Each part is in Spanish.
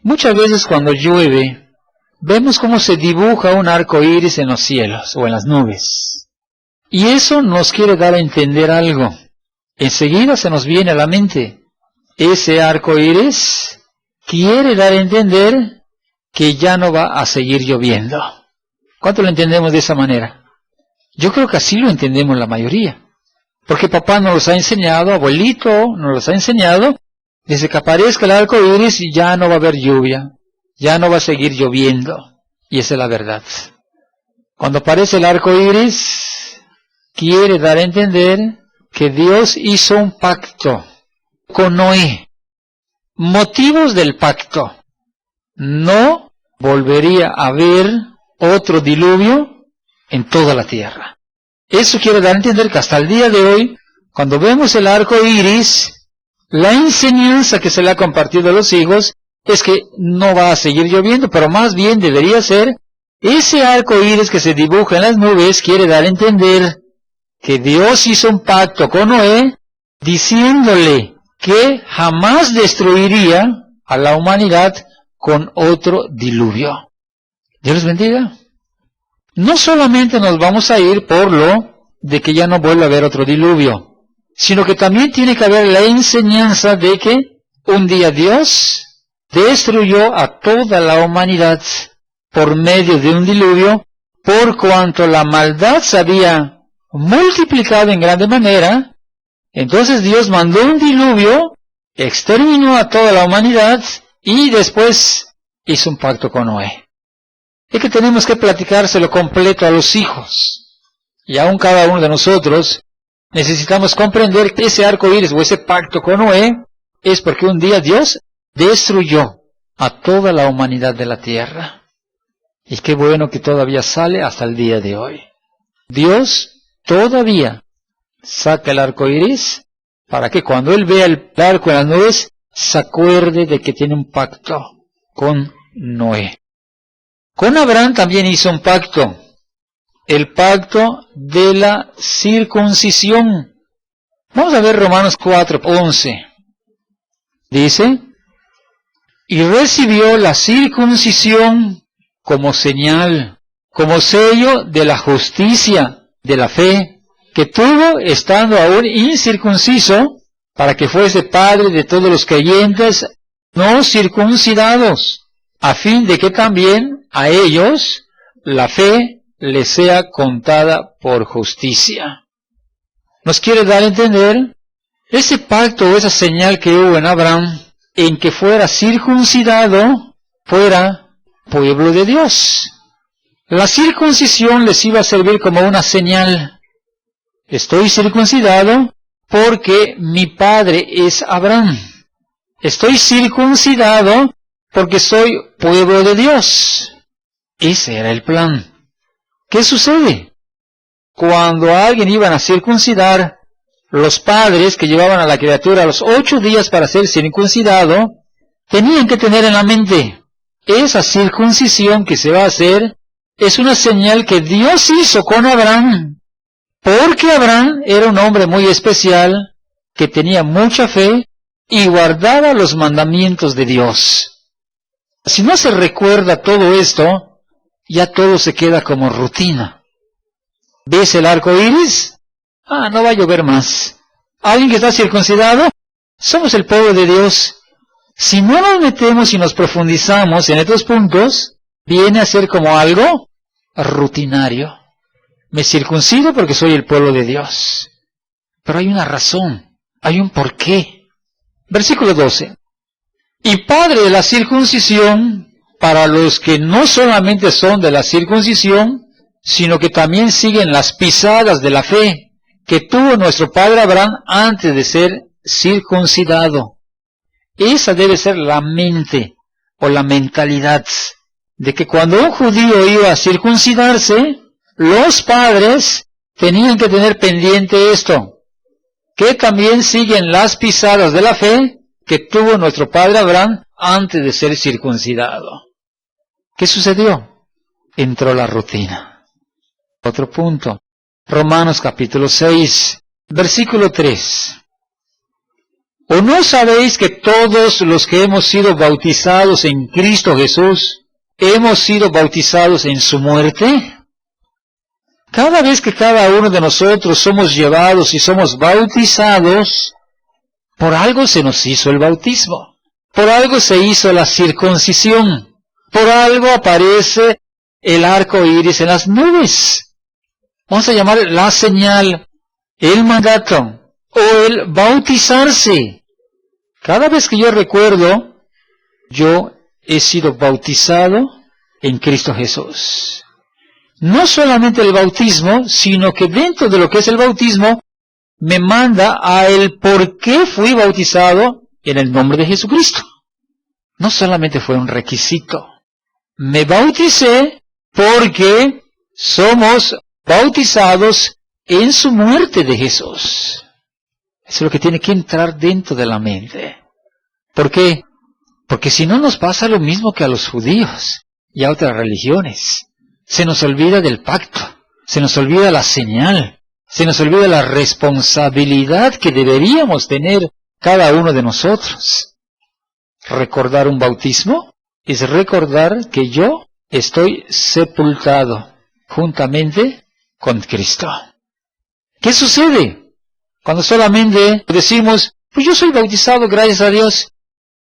Muchas veces cuando llueve, vemos cómo se dibuja un arco iris en los cielos o en las nubes. Y eso nos quiere dar a entender algo. Enseguida se nos viene a la mente. Ese arco iris quiere dar a entender que ya no va a seguir lloviendo. ¿Cuánto lo entendemos de esa manera? Yo creo que así lo entendemos la mayoría. Porque papá nos los ha enseñado, abuelito nos los ha enseñado, desde que aparezca el arco iris ya no va a haber lluvia, ya no va a seguir lloviendo. Y esa es la verdad. Cuando aparece el arco iris, quiere dar a entender que Dios hizo un pacto con Noé. Motivos del pacto: no volvería a haber otro diluvio en toda la tierra. Eso quiere dar a entender que hasta el día de hoy, cuando vemos el arco iris, la enseñanza que se le ha compartido a los hijos es que no va a seguir lloviendo, pero más bien debería ser ese arco iris que se dibuja en las nubes. Quiere dar a entender que Dios hizo un pacto con Noé, diciéndole que jamás destruiría a la humanidad con otro diluvio. Dios les bendiga. No solamente nos vamos a ir por lo de que ya no vuelva a haber otro diluvio, sino que también tiene que haber la enseñanza de que un día Dios destruyó a toda la humanidad por medio de un diluvio, por cuanto la maldad se había multiplicado en grande manera. Entonces Dios mandó un diluvio, exterminó a toda la humanidad y después hizo un pacto con Noé. Es que tenemos que platicárselo completo a los hijos. Y aún cada uno de nosotros necesitamos comprender que ese arco iris o ese pacto con Noé es porque un día Dios destruyó a toda la humanidad de la tierra. Y qué bueno que todavía sale hasta el día de hoy. Dios todavía saca el arco iris para que cuando Él vea el arco en las nubes, se acuerde de que tiene un pacto con Noé. Con Abraham también hizo un pacto, el pacto de la circuncisión. Vamos a ver Romanos 4:11. Dice: y recibió la circuncisión como señal, como sello de la justicia, de la fe, que tuvo estando aún incircunciso, para que fuese padre de todos los creyentes no circuncidados, a fin de que también a ellos la fe les sea contada por justicia. Nos quiere dar a entender ese pacto o esa señal que hubo en Abraham, en que fuera circuncidado, fuera pueblo de Dios. La circuncisión les iba a servir como una señal. Estoy circuncidado porque mi padre es Abraham. Estoy circuncidado porque soy pueblo de Dios. Ese era el plan. ¿Qué sucede? Cuando a alguien iban a circuncidar, los padres que llevaban a la criatura a los 8 días para ser circuncidado, tenían que tener en la mente, esa circuncisión que se va a hacer es una señal que Dios hizo con Abraham, porque Abraham era un hombre muy especial, que tenía mucha fe y guardaba los mandamientos de Dios. Si no se recuerda todo esto, ya todo se queda como rutina. ¿Ves el arco iris? No va a llover más. ¿Alguien que está circuncidado? Somos el pueblo de Dios. Si no nos metemos y nos profundizamos en estos puntos, viene a ser como algo rutinario. Me circuncido porque soy el pueblo de Dios. Pero hay una razón, hay un porqué. Versículo 12. Y padre de la circuncisión, para los que no solamente son de la circuncisión, sino que también siguen las pisadas de la fe que tuvo nuestro padre Abraham antes de ser circuncidado. Esa debe ser la mente o la mentalidad de que cuando un judío iba a circuncidarse, los padres tenían que tener pendiente esto, que también siguen las pisadas de la fe que tuvo nuestro padre Abraham antes de ser circuncidado. ¿Qué sucedió? Entró la rutina. Otro punto. Romanos capítulo 6, versículo 3. ¿O no sabéis que todos los que hemos sido bautizados en Cristo Jesús, hemos sido bautizados en su muerte? Cada vez que cada uno de nosotros somos llevados y somos bautizados, por algo se nos hizo el bautismo, por algo se hizo la circuncisión, por algo aparece el arco iris en las nubes. Vamos a llamar la señal, el mandato o el bautizarse. Cada vez que yo recuerdo, yo he sido bautizado en Cristo Jesús. No solamente el bautismo, sino que dentro de lo que es el bautismo, me manda a el por qué fui bautizado en el nombre de Jesucristo. No solamente fue un requisito. Me bauticé porque somos bautizados en su muerte de Jesús. Eso es lo que tiene que entrar dentro de la mente. ¿Por qué? Porque si no nos pasa lo mismo que a los judíos y a otras religiones. Se nos olvida del pacto, se nos olvida la señal, se nos olvida la responsabilidad que deberíamos tener cada uno de nosotros. Recordar un bautismo es recordar que yo estoy sepultado juntamente con Cristo. ¿Qué sucede cuando solamente decimos, pues yo soy bautizado, gracias a Dios?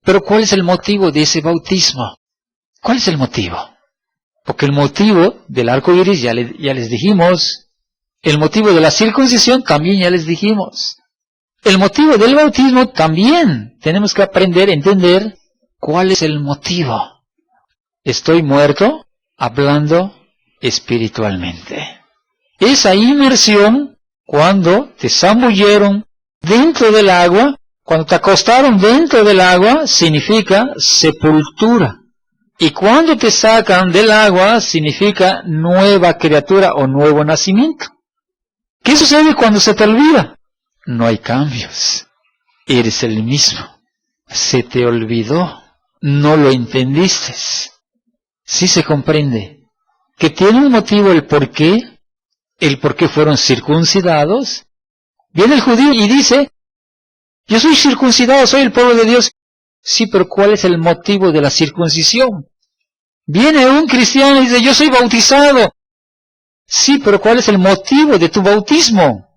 Pero ¿cuál es el motivo de ese bautismo? ¿Cuál es el motivo? Porque el motivo del arco iris ya les dijimos. El motivo de la circuncisión también ya les dijimos. El motivo del bautismo también tenemos que aprender a entender cuál es el motivo. Estoy muerto hablando espiritualmente. Esa inmersión, cuando te zambulleron dentro del agua, cuando te acostaron dentro del agua, significa sepultura. Y cuando te sacan del agua, significa nueva criatura o nuevo nacimiento. ¿Qué sucede cuando se te olvida? No hay cambios. Eres el mismo. Se te olvidó. No lo entendiste. Sí se comprende que tiene un motivo el por qué fueron circuncidados. Viene el judío y dice, yo soy circuncidado, soy el pueblo de Dios. Sí, pero ¿cuál es el motivo de la circuncisión? Viene un cristiano y dice, yo soy bautizado. Sí, pero ¿cuál es el motivo de tu bautismo?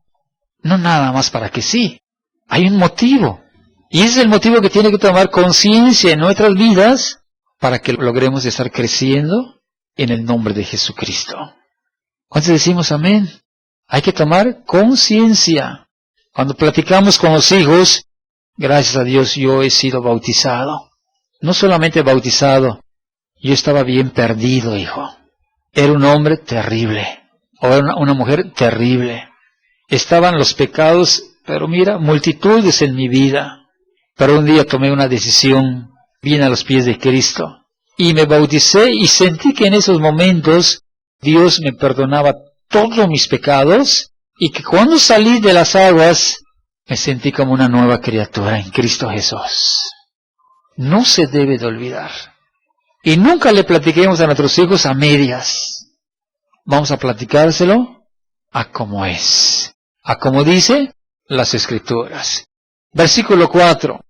No nada más para que sí. Hay un motivo. Y ese es el motivo que tiene que tomar conciencia en nuestras vidas para que logremos estar creciendo en el nombre de Jesucristo. ¿Cuántos decimos amén? Hay que tomar conciencia. Cuando platicamos con los hijos, gracias a Dios yo he sido bautizado. No solamente bautizado, yo estaba bien perdido, hijo. Era un hombre terrible. O era una mujer terrible. Estaban los pecados, pero mira, multitudes en mi vida. Pero un día tomé una decisión, vine a los pies de Cristo. Y me bauticé y sentí que en esos momentos Dios me perdonaba todos mis pecados. Y que cuando salí de las aguas, me sentí como una nueva criatura en Cristo Jesús. No se debe de olvidar. Y nunca le platiquemos a nuestros hijos a medias. Vamos a platicárselo a como es. A como dice las Escrituras. Versículo 4.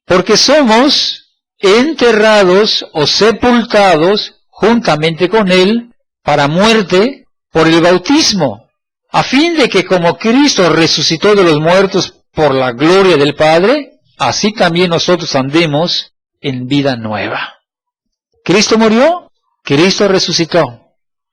Porque somos enterrados o sepultados juntamente con Él para muerte por el bautismo, a fin de que como Cristo resucitó de los muertos por la gloria del Padre, así también nosotros andemos en vida nueva. Cristo murió, Cristo resucitó.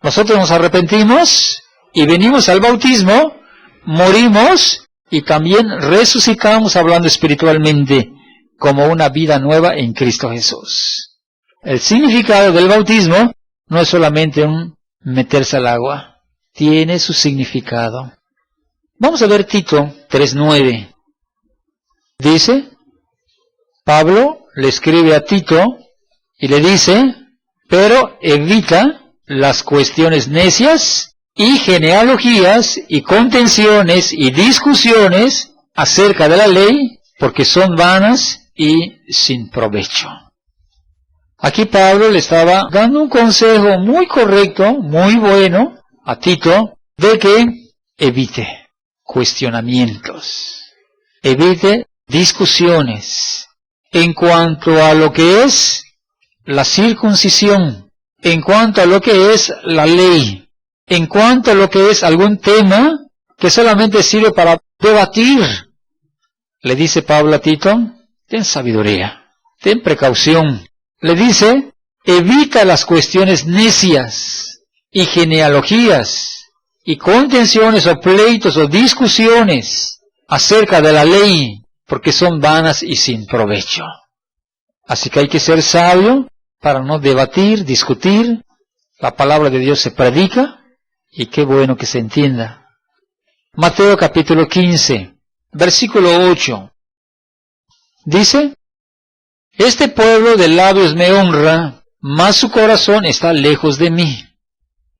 Nosotros nos arrepentimos y venimos al bautismo, morimos y también resucitamos hablando espiritualmente como una vida nueva en Cristo Jesús. El significado del bautismo no es solamente un meterse al agua, tiene su significado. Vamos a ver Tito 3:9. Dice, Pablo le escribe a Tito y le dice, pero evita las cuestiones necias y genealogías y contenciones y discusiones acerca de la ley, porque son vanas y sin provecho. Aquí Pablo le estaba dando un consejo muy correcto, muy bueno a Tito, de que evite cuestionamientos, evite discusiones en cuanto a lo que es la circuncisión, en cuanto a lo que es la ley, en cuanto a lo que es algún tema que solamente sirve para debatir. Le dice Pablo a Tito, ten sabiduría, ten precaución. Le dice, evita las cuestiones necias y genealogías y contenciones o pleitos o discusiones acerca de la ley, porque son vanas y sin provecho. Así que hay que ser sabio para no debatir, discutir. La palabra de Dios se predica y qué bueno que se entienda. Mateo capítulo 15, versículo 8. Dice, este pueblo de labios me honra, mas su corazón está lejos de mí.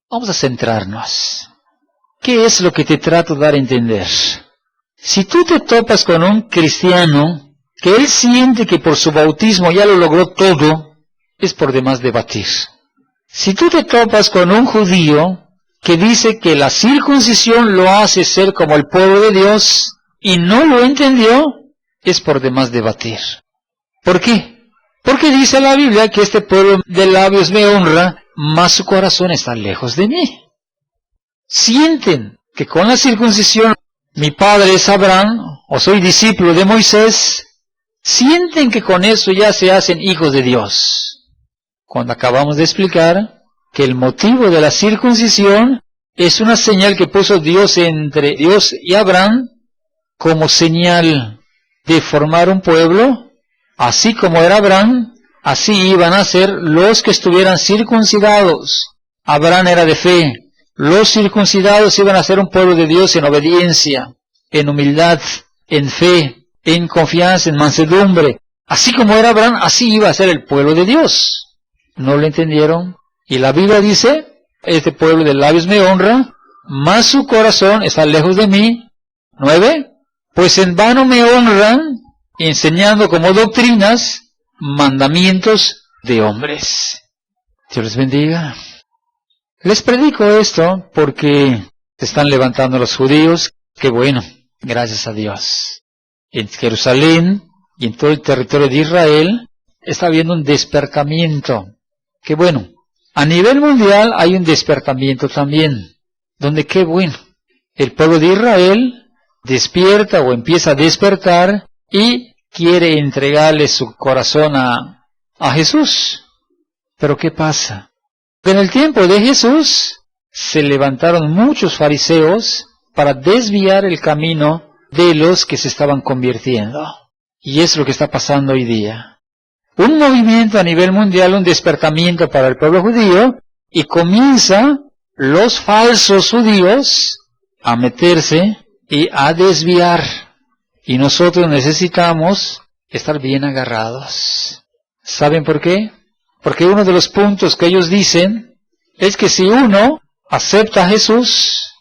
Vamos a centrarnos. ¿Qué es lo que te trato de dar a entender? Si tú te topas con un cristiano que él siente que por su bautismo ya lo logró todo, es por demás debatir. Si tú te topas con un judío que dice que la circuncisión lo hace ser como el pueblo de Dios y no lo entendió, es por demás debatir. ¿Por qué? Porque dice la Biblia que este pueblo de labios me honra, mas su corazón está lejos de mí. Sienten que con la circuncisión mi padre es Abraham, o soy discípulo de Moisés, sienten que con eso ya se hacen hijos de Dios. Cuando acabamos de explicar que el motivo de la circuncisión es una señal que puso Dios entre Dios y Abraham como señal de formar un pueblo, así como era Abraham, así iban a ser los que estuvieran circuncidados. Abraham era de fe. Los circuncidados iban a ser un pueblo de Dios en obediencia, en humildad, en fe, en confianza, en mansedumbre. Así como era Abraham, así iba a ser el pueblo de Dios. ¿No lo entendieron? Y la Biblia dice, este pueblo de labios me honra, mas su corazón está lejos de mí. 9. Pues en vano me honran, enseñando como doctrinas mandamientos de hombres. Dios les bendiga. Les predico esto porque se están levantando los judíos. Qué bueno, gracias a Dios. En Jerusalén y en todo el territorio de Israel está habiendo un despertamiento. Qué bueno. A nivel mundial hay un despertamiento también, donde qué bueno. El pueblo de Israel despierta o empieza a despertar y quiere entregarle su corazón a Jesús. Pero ¿qué pasa? En el tiempo de Jesús se levantaron muchos fariseos para desviar el camino de los que se estaban convirtiendo. Y es lo que está pasando hoy día. Un movimiento a nivel mundial, un despertamiento para el pueblo judío, y comienza los falsos judíos a meterse y a desviar. Y nosotros necesitamos estar bien agarrados. ¿Saben por qué? Porque uno de los puntos que ellos dicen es que si uno acepta a Jesús,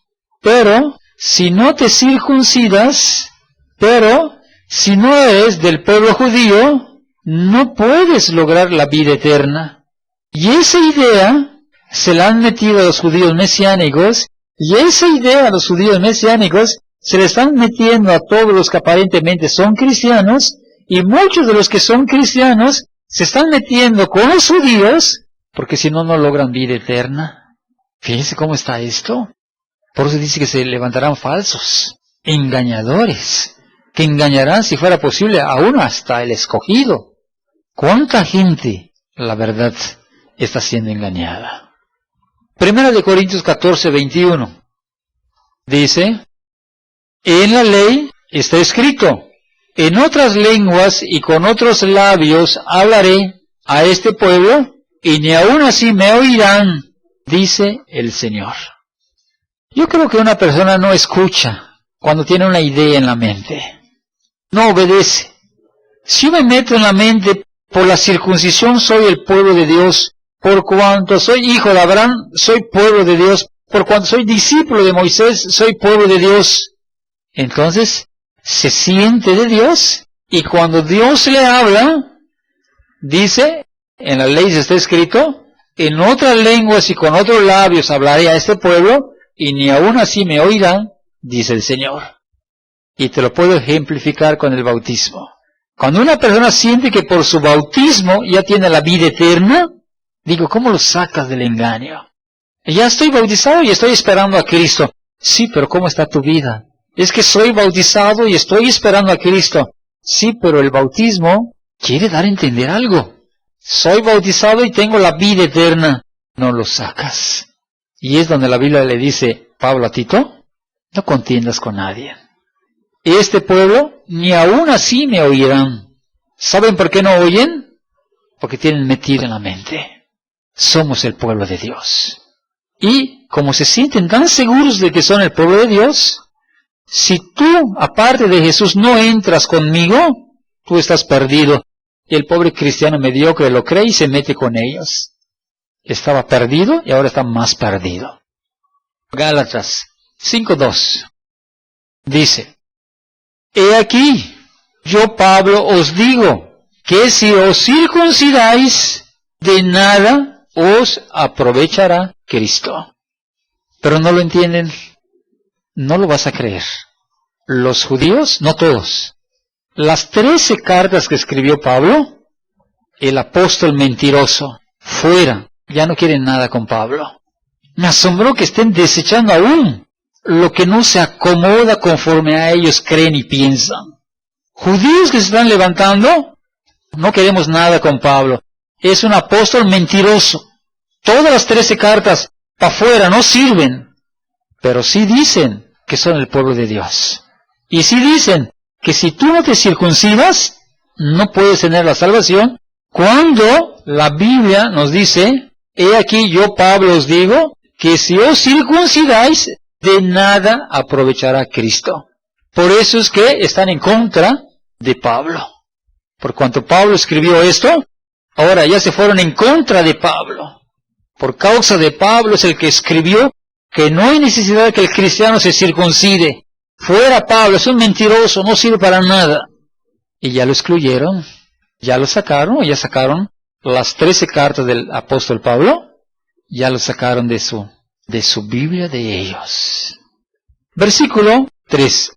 pero si no te circuncidas, pero si no eres del pueblo judío, no puedes lograr la vida eterna. Y esa idea se la han metido a los judíos mesiánicos, y esa idea a los judíos mesiánicos se le están metiendo a todos los que aparentemente son cristianos, y muchos de los que son cristianos se están metiendo con los judíos, porque si no, no logran vida eterna. Fíjense cómo está esto. Por eso dice que se levantarán falsos, engañadores, que engañarán, si fuera posible, aún hasta el escogido. ¿Cuánta gente, la verdad, está siendo engañada? 1 Corintios 14, 21. Dice, en la ley está escrito, en otras lenguas y con otros labios hablaré a este pueblo, y ni aun así me oirán, dice el Señor. Yo creo que una persona no escucha cuando tiene una idea en la mente. No obedece. Si yo me meto en la mente, por la circuncisión soy el pueblo de Dios, por cuanto soy hijo de Abraham, soy pueblo de Dios, por cuanto soy discípulo de Moisés, soy pueblo de Dios. Entonces, se siente de Dios, y cuando Dios le habla, dice, en la ley se está escrito, en otras lenguas y con otros labios hablaré a este pueblo, y ni aun así me oirán, dice el Señor. Y te lo puedo ejemplificar con el bautismo. Cuando una persona siente que por su bautismo ya tiene la vida eterna, digo, ¿cómo lo sacas del engaño? Ya estoy bautizado y estoy esperando a Cristo. Sí, pero ¿cómo está tu vida? Es que soy bautizado y estoy esperando a Cristo. Sí, pero el bautismo quiere dar a entender algo. Soy bautizado y tengo la vida eterna. No lo sacas. Y es donde la Biblia le dice, Pablo a Tito, no contiendas con nadie. Este pueblo ni aún así me oirán. ¿Saben por qué no oyen? Porque tienen metido en la mente. Somos el pueblo de Dios. Y como se sienten tan seguros de que son el pueblo de Dios, si tú, aparte de Jesús, no entras conmigo, tú estás perdido. Y el pobre cristiano mediocre lo cree y se mete con ellos. Estaba perdido y ahora está más perdido. Gálatas 5:2 dice, He aquí, yo Pablo os digo, que si os circuncidáis, de nada os aprovechará Cristo. Pero no lo entienden, no lo vas a creer. Los judíos, no todos. Las 13 cartas que escribió Pablo, el apóstol mentiroso, fuera, ya no quieren nada con Pablo. Me asombró que estén desechando aún lo que no se acomoda conforme a ellos creen y piensan. Judíos que se están levantando, no queremos nada con Pablo. Es un apóstol mentiroso. Todas las 13 cartas para afuera no sirven, pero sí dicen que son el pueblo de Dios. Y sí dicen que si tú no te circuncidas, no puedes tener la salvación, cuando la Biblia nos dice, he aquí yo Pablo os digo, que si os circuncidáis, de nada aprovechará Cristo. Por eso es que están en contra de Pablo. Por cuanto Pablo escribió esto, ahora ya se fueron en contra de Pablo. Por causa de Pablo es el que escribió que no hay necesidad de que el cristiano se circuncide. Fuera Pablo, es un mentiroso, no sirve para nada. Y ya lo excluyeron, ya lo sacaron, ya sacaron las 13 cartas del apóstol Pablo, ya lo sacaron de su Biblia de ellos. Versículo 3.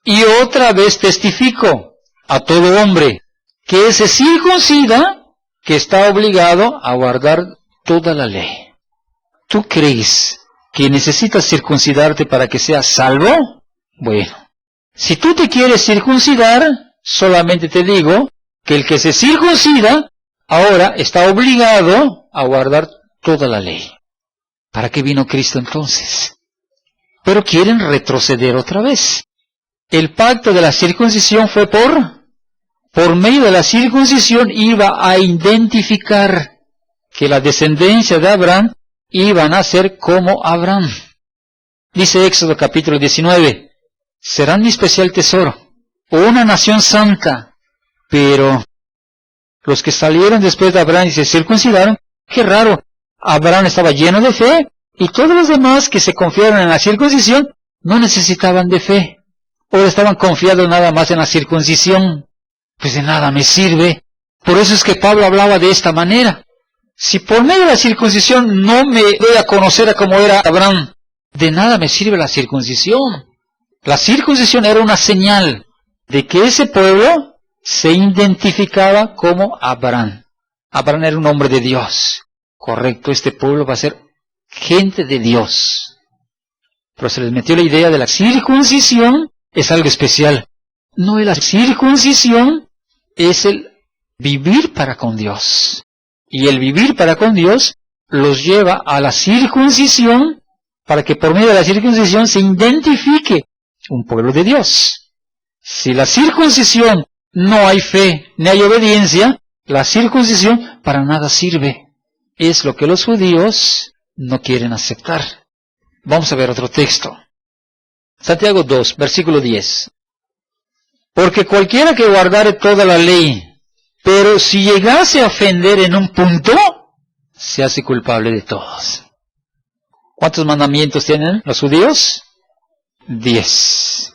Y otra vez testifico a todo hombre que se circuncida, que está obligado a guardar toda la ley. ¿Tú crees que necesitas circuncidarte para que seas salvo? Bueno, si tú te quieres circuncidar, solamente te digo que el que se circuncida, ahora está obligado a guardar toda la ley. ¿Para qué vino Cristo entonces? Pero quieren retroceder otra vez. El pacto de la circuncisión fue por medio de la circuncisión iba a identificar que la descendencia de Abraham iban a ser como Abraham. Dice Éxodo capítulo 19, serán mi especial tesoro, una nación santa, pero los que salieron después de Abraham y se circuncidaron, qué raro, Abraham estaba lleno de fe, y todos los demás que se confiaron en la circuncisión no necesitaban de fe, o estaban confiados nada más en la circuncisión. Pues de nada me sirve. Por eso es que Pablo hablaba de esta manera. Si por medio de la circuncisión no me doy a conocer a cómo era Abraham, de nada me sirve la circuncisión. La circuncisión era una señal de que ese pueblo se identificaba como Abraham. Abraham era un hombre de Dios. Correcto, este pueblo va a ser gente de Dios. Pero se les metió la idea de la circuncisión, es algo especial. No es la circuncisión, es el vivir para con Dios. Y el vivir para con Dios los lleva a la circuncisión para que por medio de la circuncisión se identifique un pueblo de Dios. Si la circuncisión no hay fe ni hay obediencia, la circuncisión para nada sirve. Es lo que los judíos no quieren aceptar. Vamos a ver otro texto. Santiago 2, versículo 10. Porque cualquiera que guardare toda la ley, pero si llegase a ofender en un punto, se hace culpable de todos. ¿Cuántos mandamientos tienen los judíos? 10.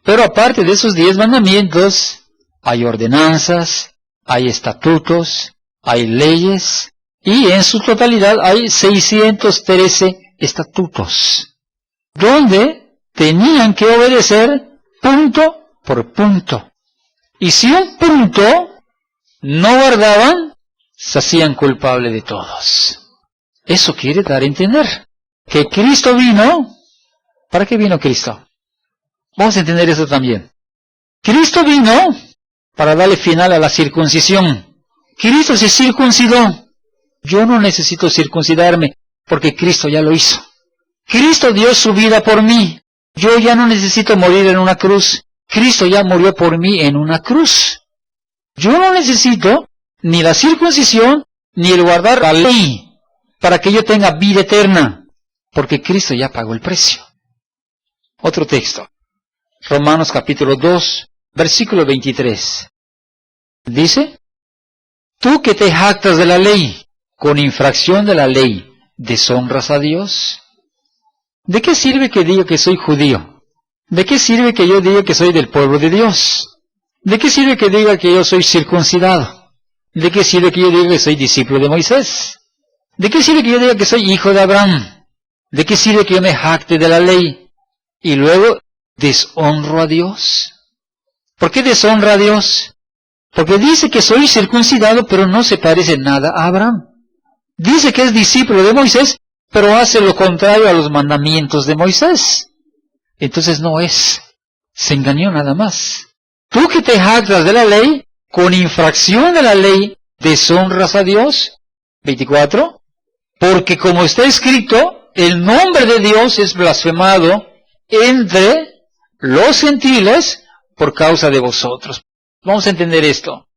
Pero aparte de esos 10 mandamientos, hay ordenanzas, hay estatutos, hay leyes, y en su totalidad hay 613 estatutos, donde tenían que obedecer punto por punto. Y si un punto no guardaban, se hacían culpables de todos. Eso quiere dar a entender que Cristo vino. ¿Para qué vino Cristo? Vamos a entender eso también. Cristo vino para darle final a la circuncisión. Cristo se circuncidó. Yo no necesito circuncidarme porque Cristo ya lo hizo. Cristo dio su vida por mí. Yo ya no necesito morir en una cruz. Cristo ya murió por mí en una cruz. Yo no necesito ni la circuncisión ni el guardar la ley para que yo tenga vida eterna, porque Cristo ya pagó el precio. Otro texto. Romanos capítulo 2, versículo 23. Dice: tú que te jactas de la ley, con infracción de la ley, ¿deshonras a Dios? ¿De qué sirve que diga que soy judío? ¿De qué sirve que yo diga que soy del pueblo de Dios? ¿De qué sirve que diga que yo soy circuncidado? ¿De qué sirve que yo diga que soy discípulo de Moisés? ¿De qué sirve que yo diga que soy hijo de Abraham? ¿De qué sirve que yo me jacte de la ley? Y luego deshonro a Dios. ¿Por qué deshonra a Dios? Porque dice que soy circuncidado, pero no se parece nada a Abraham. Dice que es discípulo de Moisés, pero hace lo contrario a los mandamientos de Moisés. Entonces no es. Se engañó nada más. Tú que te jactas de la ley, con infracción de la ley, ¿deshonras a Dios? 24. Porque como está escrito, el nombre de Dios es blasfemado entre los gentiles por causa de vosotros. Vamos a entender esto.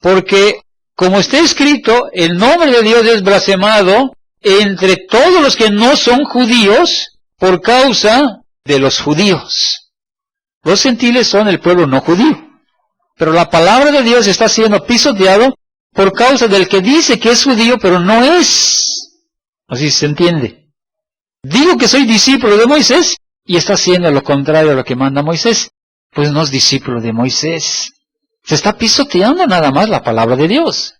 Porque como está escrito, el nombre de Dios es blasfemado entre todos los que no son judíos por causa de los judíos. Los gentiles son el pueblo no judío. Pero la palabra de Dios está siendo pisoteado por causa del que dice que es judío, pero no es. Así se entiende. Digo que soy discípulo de Moisés y está haciendo lo contrario a lo que manda Moisés. Pues no es discípulo de Moisés. Se está pisoteando nada más la palabra de Dios.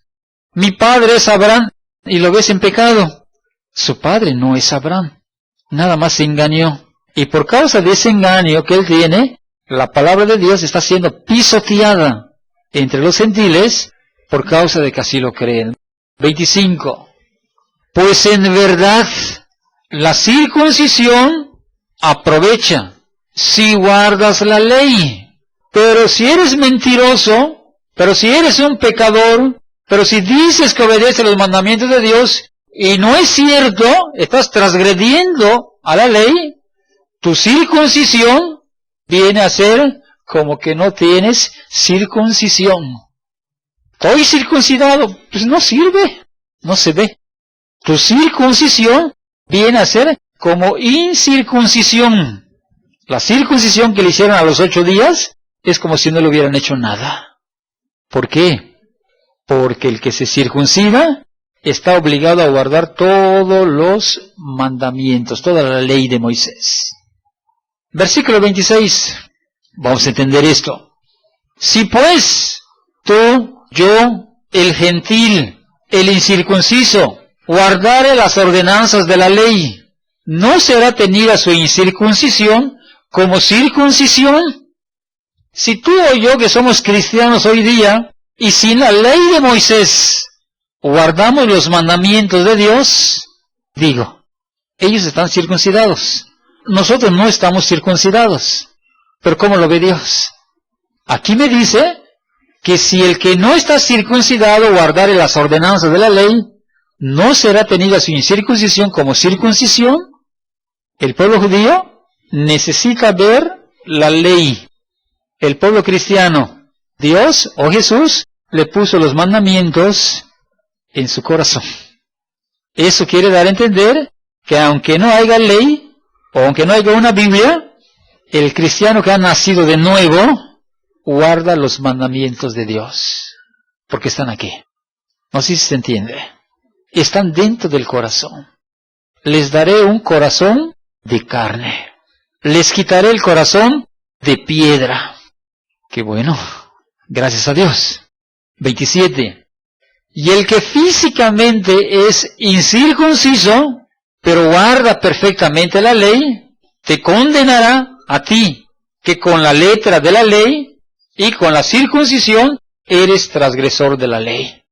Mi padre es Abraham y lo ves en pecado. Su padre no es Abraham. Nada más se engañó. Y por causa de ese engaño que él tiene, la palabra de Dios está siendo pisoteada entre los gentiles por causa de que así lo creen. 25. Pues en verdad la circuncisión aprovecha si guardas la ley. Pero si eres mentiroso, pero si eres un pecador, pero si dices que obedeces los mandamientos de Dios y no es cierto, estás transgrediendo a la ley, tu circuncisión viene a ser como que no tienes circuncisión. Estoy circuncidado, pues no sirve, no se ve. Tu circuncisión viene a ser como incircuncisión. La circuncisión que le hicieron a los 8 días es como si no le hubieran hecho nada. ¿Por qué? Porque el que se circuncida está obligado a guardar todos los mandamientos, toda la ley de Moisés. Versículo 26. Vamos a entender esto. Si pues tú, yo, el gentil, el incircunciso, guardare las ordenanzas de la ley, ¿no será tenida su incircuncisión como circuncisión? Si tú o yo, que somos cristianos hoy día, y sin la ley de Moisés, guardamos los mandamientos de Dios, digo, ellos están circuncidados. Nosotros no estamos circuncidados. Pero ¿cómo lo ve Dios? Aquí me dice que si el que no está circuncidado guardare las ordenanzas de la ley, ¿no será tenida su incircuncisión como circuncisión? El pueblo judío necesita ver la ley. El pueblo cristiano, Dios o Jesús, le puso los mandamientos en su corazón. Eso quiere dar a entender que aunque no haya ley, o aunque no haya una Biblia, el cristiano que ha nacido de nuevo, guarda los mandamientos de Dios. Porque están aquí. No sé si se entiende. Están dentro del corazón. Les daré un corazón de carne. Les quitaré el corazón de piedra. Qué bueno. Gracias a Dios. 27. Y el que físicamente es incircunciso, pero guarda perfectamente la ley, te condenará a ti, que con la letra de la ley y con la circuncisión eres transgresor de la ley.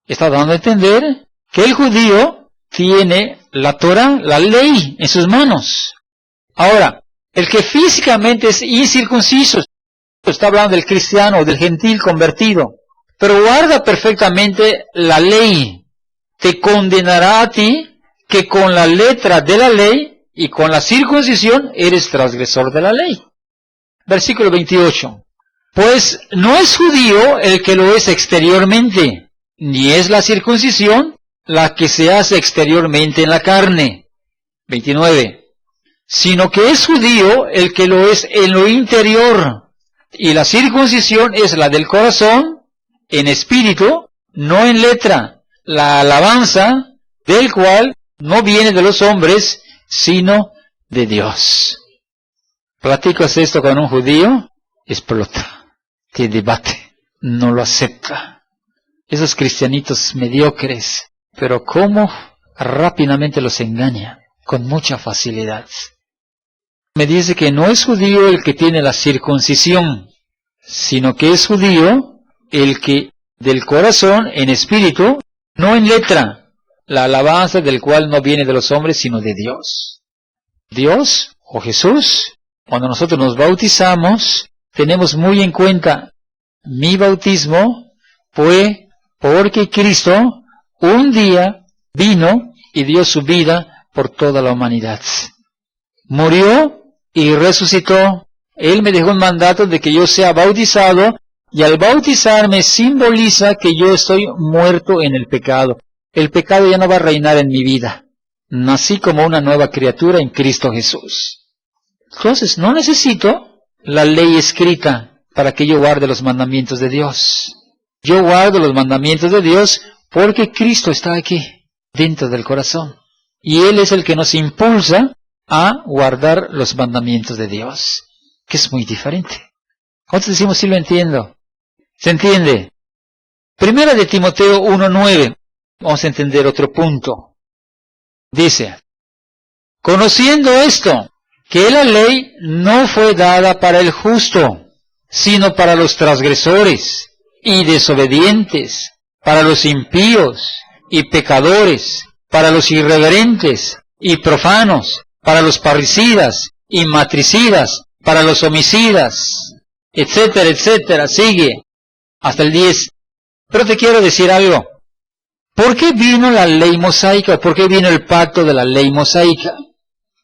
Está dando a entender que el judío tiene la Torah, la ley, en sus manos. Ahora, el que físicamente es incircunciso, está hablando del cristiano o del gentil convertido, pero guarda perfectamente la ley, te condenará a ti que con la letra de la ley y con la circuncisión eres transgresor de la ley. Versículo 28. Pues no es judío el que lo es exteriormente, ni es la circuncisión la que se hace exteriormente en la carne. 29. Sino que es judío el que lo es en lo interior, y la circuncisión es la del corazón, en espíritu, no en letra, la alabanza del cual no viene de los hombres, sino de Dios. Platicas esto con un judío, explota, te debate, no lo acepta. Esos cristianitos mediocres, pero cómo rápidamente los engaña, con mucha facilidad. Me dice que no es judío el que tiene la circuncisión, sino que es judío el que del corazón, en espíritu, no en letra, la alabanza del cual no viene de los hombres, sino de Dios. Dios, o Jesús, cuando nosotros nos bautizamos, tenemos muy en cuenta, mi bautismo fue porque Cristo un día vino y dio su vida por toda la humanidad. Murió y resucitó. Él me dejó un mandato de que yo sea bautizado, y al bautizarme simboliza que yo estoy muerto en el pecado. El pecado ya no va a reinar en mi vida. Nací como una nueva criatura en Cristo Jesús. Entonces, no necesito la ley escrita para que yo guarde los mandamientos de Dios. Yo guardo los mandamientos de Dios porque Cristo está aquí, dentro del corazón. Y Él es el que nos impulsa a guardar los mandamientos de Dios, que es muy diferente. ¿Cuántos decimos sí lo entiendo? ¿Se entiende? Primera de Timoteo 1:9. Vamos a entender otro punto. Dice, conociendo esto, que la ley no fue dada para el justo, sino para los transgresores y desobedientes, para los impíos y pecadores, para los irreverentes y profanos, para los parricidas y matricidas, para los homicidas, etcétera, etcétera. Sigue hasta el 10. Pero te quiero decir algo. ¿Por qué vino la ley mosaica? ¿Por qué vino el pacto de la ley mosaica?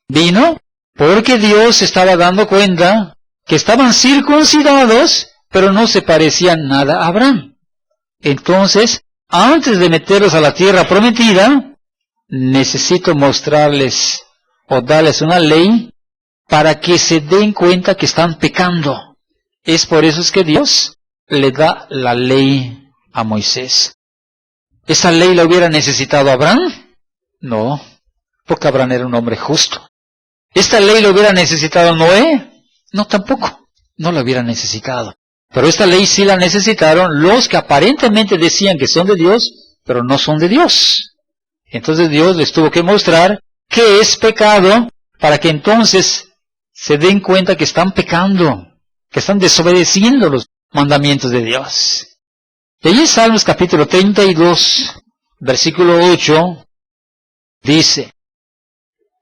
Vino porque Dios estaba dando cuenta que estaban circuncidados, pero no se parecían nada a Abraham. Entonces, antes de meterlos a la tierra prometida, necesito mostrarles o darles una ley para que se den cuenta que están pecando. Es por eso es que Dios le da la ley a Moisés. ¿Esa ley la hubiera necesitado Abraham? No, porque Abraham era un hombre justo. ¿Esta ley la hubiera necesitado Noé? No, tampoco, no la hubiera necesitado. Pero esta ley sí la necesitaron los que aparentemente decían que son de Dios, pero no son de Dios. Entonces Dios les tuvo que mostrar qué es pecado, para que entonces se den cuenta que están pecando, que están desobedeciendo los mandamientos de Dios. Y allí en Salmos capítulo 32, versículo 8, dice,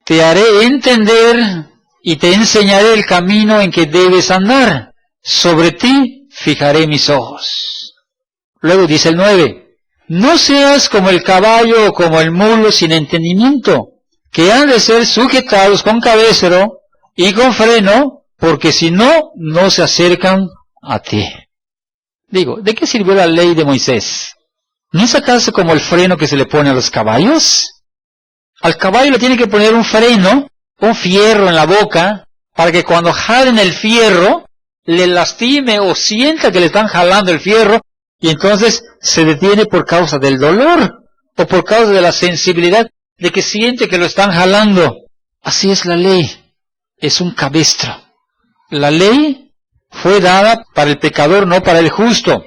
te haré entender y te enseñaré el camino en que debes andar. Sobre ti fijaré mis ojos. Luego dice el 9, no seas como el caballo o como el mulo sin entendimiento, que han de ser sujetados con cabestro y con freno, porque si no, no se acercan a ti. Digo, ¿de qué sirvió la ley de Moisés? ¿No es acaso como el freno que se le pone a los caballos? Al caballo le tiene que poner un freno, un fierro en la boca, para que cuando jalen el fierro, le lastime o sienta que le están jalando el fierro, y entonces se detiene por causa del dolor, o por causa de la sensibilidad de que siente que lo están jalando. Así es la ley, es un cabestro. La ley fue dada para el pecador, no para el justo.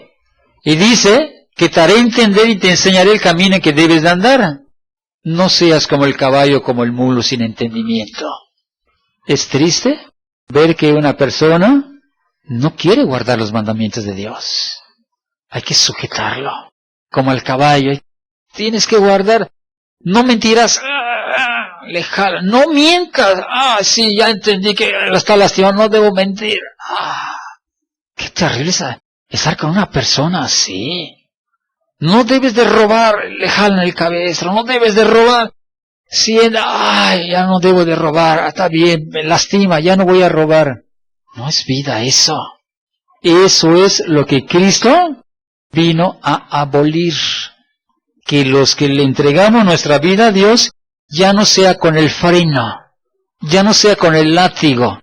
Y dice que te haré entender y te enseñaré el camino en que debes de andar. No seas como el caballo, como el mulo sin entendimiento. Es triste ver que una persona no quiere guardar los mandamientos de Dios. Hay que sujetarlo, como el caballo. Tienes que guardar, no mentirás, le jala, no mientas, sí, ya entendí que lo está lastimando, no debo mentir. Qué terrible es estar con una persona así. No debes de robar, le jalan el cabestro, no debes de robar. Ya no debo de robar, está bien, me lastima, ya no voy a robar. No es vida eso. Eso es lo que Cristo vino a abolir. Que los que le entregamos nuestra vida a Dios, ya no sea con el freno, ya no sea con el látigo.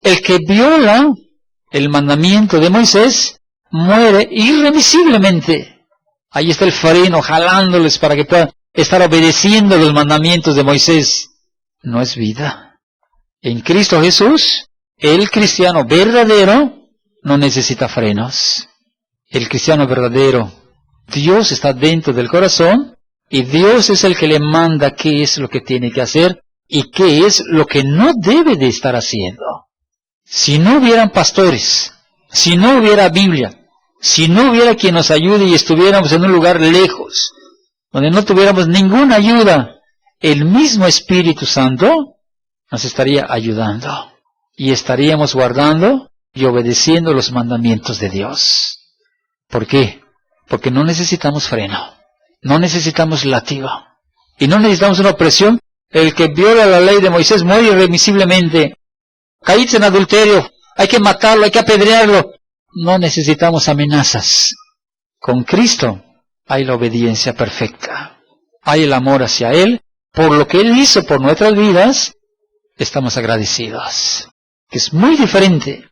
El que viola el mandamiento de Moisés, muere irremisiblemente. Ahí está el freno jalándoles para que puedan estar obedeciendo los mandamientos de Moisés. No es vida. En Cristo Jesús, el cristiano verdadero no necesita frenos. El cristiano verdadero, Dios está dentro del corazón y Dios es el que le manda qué es lo que tiene que hacer y qué es lo que no debe de estar haciendo. Si no hubieran pastores, si no hubiera Biblia, si no hubiera quien nos ayude y estuviéramos en un lugar lejos, donde no tuviéramos ninguna ayuda, el mismo Espíritu Santo nos estaría ayudando y estaríamos guardando y obedeciendo los mandamientos de Dios. ¿Por qué? Porque no necesitamos freno, no necesitamos látigo y no necesitamos una opresión. El que viola la ley de Moisés muere irremisiblemente. Caíste en adulterio, hay que matarlo, hay que apedrearlo. No necesitamos amenazas. Con Cristo hay la obediencia perfecta. Hay el amor hacia Él. Por lo que Él hizo por nuestras vidas, estamos agradecidos. Que es muy diferente.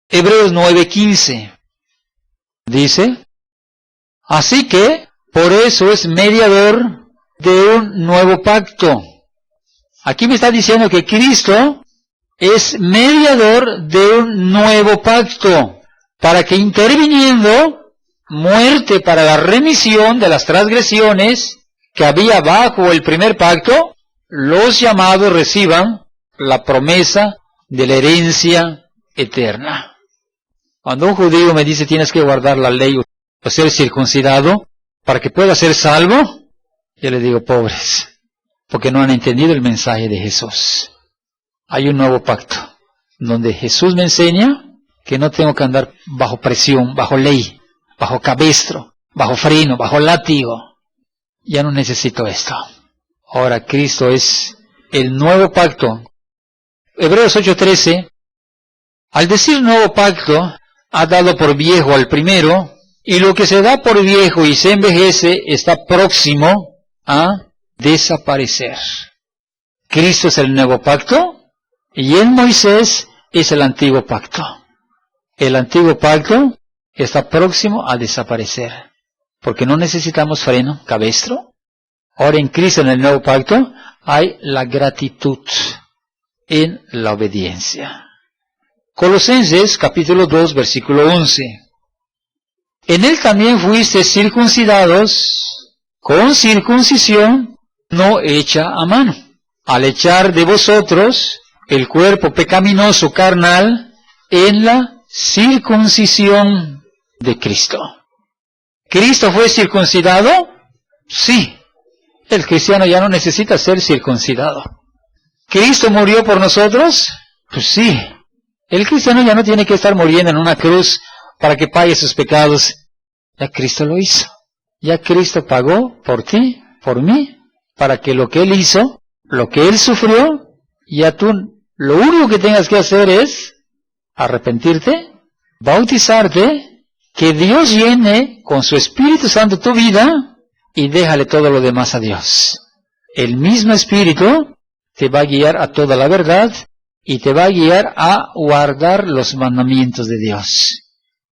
Hebreos 9:15 dice, así que, por eso es mediador de un nuevo pacto. Aquí me está diciendo que Cristo es mediador de un nuevo pacto, para que interviniendo, muerte para la remisión de las transgresiones que había bajo el primer pacto, los llamados reciban la promesa de la herencia eterna. Cuando un judío me dice tienes que guardar la ley o ser circuncidado para que puedas ser salvo, yo le digo pobres, porque no han entendido el mensaje de Jesús. Hay un nuevo pacto, donde Jesús me enseña que no tengo que andar bajo presión, bajo ley, bajo cabestro, bajo freno, bajo látigo. Ya no necesito esto. Ahora Cristo es el nuevo pacto. Hebreos 8:13, al decir nuevo pacto, ha dado por viejo al primero, y lo que se da por viejo y se envejece está próximo a desaparecer. Cristo es el nuevo pacto, y en Moisés es el antiguo pacto. El antiguo pacto está próximo a desaparecer, porque no necesitamos freno, cabestro. Ahora en Cristo, en el nuevo pacto, hay la gratitud en la obediencia. Colosenses capítulo 2, versículo 11. En él también fuiste circuncidados con circuncisión no hecha a mano, al echar de vosotros el cuerpo pecaminoso carnal en la circuncisión de Cristo. ¿Cristo fue circuncidado? Sí. El cristiano ya no necesita ser circuncidado. ¿Cristo murió por nosotros? Pues sí. El cristiano ya no tiene que estar muriendo en una cruz para que pague sus pecados. Ya Cristo lo hizo. Ya Cristo pagó por ti, por mí, para que lo que Él hizo, lo que Él sufrió, ya tú lo único que tengas que hacer es arrepentirte, bautizarte, que Dios llene con su Espíritu Santo tu vida y déjale todo lo demás a Dios. El mismo Espíritu te va a guiar a toda la verdad y te va a guiar a guardar los mandamientos de Dios,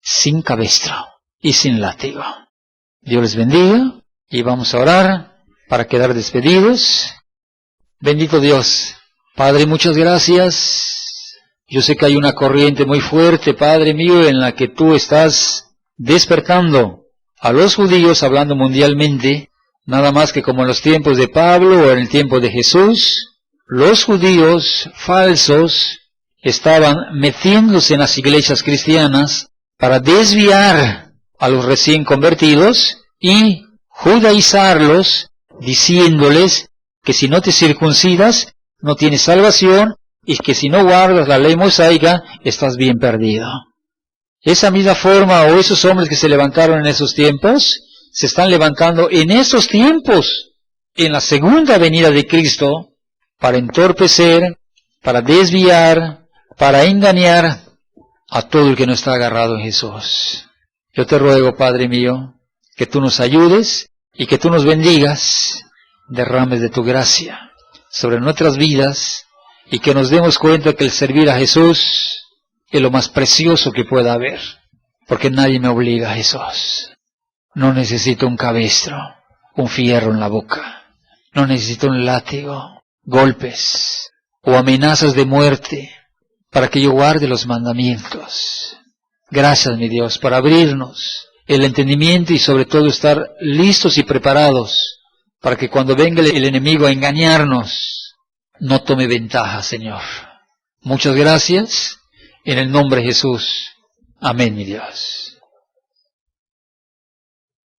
sin cabestro y sin látigo. Dios les bendiga y vamos a orar para quedar despedidos. Bendito Dios. Padre, muchas gracias. Yo sé que hay una corriente muy fuerte, Padre mío, en la que tú estás despertando a los judíos, hablando mundialmente, nada más que como en los tiempos de Pablo o en el tiempo de Jesús, los judíos falsos estaban metiéndose en las iglesias cristianas para desviar a los recién convertidos y judaizarlos, diciéndoles que si no te circuncidas, no tienes salvación, y que si no guardas la ley mosaica, estás bien perdido. Esa misma forma, o esos hombres que se levantaron en esos tiempos, se están levantando en esos tiempos, en la segunda venida de Cristo, para entorpecer, para desviar, para engañar a todo el que no está agarrado en Jesús. Yo te ruego, Padre mío, que tú nos ayudes y que tú nos bendigas, derrames de tu gracia sobre nuestras vidas y que nos demos cuenta que el servir a Jesús es lo más precioso que pueda haber, porque nadie me obliga a Jesús. No necesito un cabestro, un fierro en la boca, no necesito un látigo, golpes o amenazas de muerte para que yo guarde los mandamientos. Gracias, mi Dios, por abrirnos el entendimiento y sobre todo estar listos y preparados para que cuando venga el enemigo a engañarnos, no tome ventaja, Señor. Muchas gracias, en el nombre de Jesús. Amén, mi Dios.